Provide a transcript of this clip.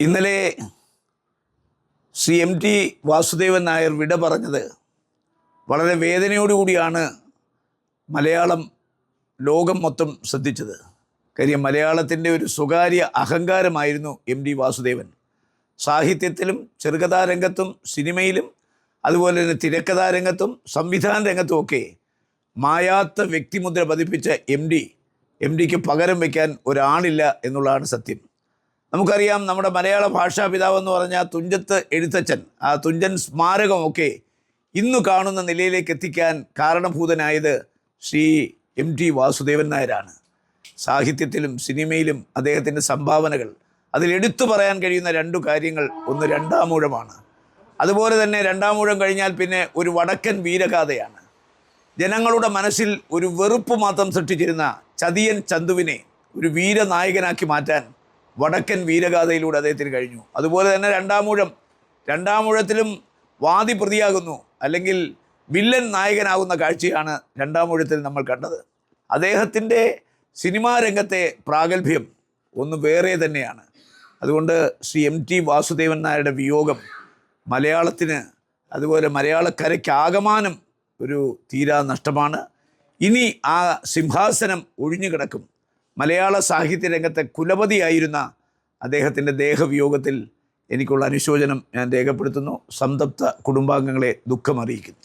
ഇന്നലെ ശ്രീ MT വാസുദേവൻ നായർ വിട പറഞ്ഞത് വളരെ വേദനയോടുകൂടിയാണ് മലയാളം ലോകം മൊത്തം ശ്രദ്ധിച്ചത്. കാര്യം മലയാളത്തിൻ്റെ ഒരു സ്വകാര്യ അഹങ്കാരമായിരുന്നു MT വാസുദേവൻ. സാഹിത്യത്തിലും ചെറുകഥാരംഗത്തും സിനിമയിലും അതുപോലെ തന്നെ തിരക്കഥാരംഗത്തും സംവിധാന രംഗത്തുമൊക്കെ മായാത്ത വ്യക്തിമുദ്ര പതിപ്പിച്ച MTക്ക് പകരം വയ്ക്കാൻ ഒരാളില്ല എന്നുള്ളതാണ് സത്യം. നമുക്കറിയാം, നമ്മുടെ മലയാള ഭാഷാ പിതാവെന്ന് പറഞ്ഞാൽ തുഞ്ചത്ത് എഴുത്തച്ഛൻ, ആ തുഞ്ചൻ സ്മാരകമൊക്കെ ഇന്ന് കാണുന്ന നിലയിലേക്ക് എത്തിക്കാൻ കാരണഭൂതനായത് ശ്രീ MT വാസുദേവൻ നായരാണ്. സാഹിത്യത്തിലും സിനിമയിലും അദ്ദേഹത്തിൻ്റെ സംഭാവനകൾ, അതിലെടുത്തു പറയാൻ കഴിയുന്ന രണ്ടു കാര്യങ്ങൾ, ഒന്ന് രണ്ടാമൂഴമാണ്. അതുപോലെ തന്നെ രണ്ടാമൂഴം കഴിഞ്ഞാൽ പിന്നെ ഒരു വടക്കൻ വീരഗാഥയാണ്. ജനങ്ങളുടെ മനസ്സിൽ ഒരു വെറുപ്പ് മാത്രം സൃഷ്ടിച്ചിരുന്ന ചതിയൻ ചന്തുവിനെ ഒരു വീരനായകനാക്കി മാറ്റാൻ വടക്കൻ വീരഗാഥയിലൂടെ അദ്ദേഹത്തിന് കഴിഞ്ഞു. അതുപോലെ തന്നെ രണ്ടാമൂഴത്തിലും വാദി പ്രതിയാകുന്നു, അല്ലെങ്കിൽ വില്ലൻ നായകനാകുന്ന കാഴ്ചയാണ് രണ്ടാമൂഴത്തിൽ നമ്മൾ കണ്ടത്. അദ്ദേഹത്തിൻ്റെ സിനിമാ രംഗത്തെ പ്രാഗൽഭ്യം ഒന്ന് വേറെ തന്നെയാണ്. അതുകൊണ്ട് ശ്രീ MT വാസുദേവൻ നായരുടെ വിയോഗം മലയാളത്തിന്, അതുപോലെ മലയാളക്കരയ്ക്കാകമാനം ഒരു തീരാ നഷ്ടമാണ്. ഇനി ആ സിംഹാസനം ഒഴിഞ്ഞു കിടക്കും. മലയാള സാഹിത്യ രംഗത്തെ കുലപതിയായിരുന്ന അദ്ദേഹത്തിൻ്റെ ദേഹവിയോഗത്തിൽ എനിക്കുള്ള അനുശോചനം ഞാൻ രേഖപ്പെടുത്തുന്നു. സംതപ്ത കുടുംബാംഗങ്ങളെ ദുഃഖമറിയിക്കുന്നു.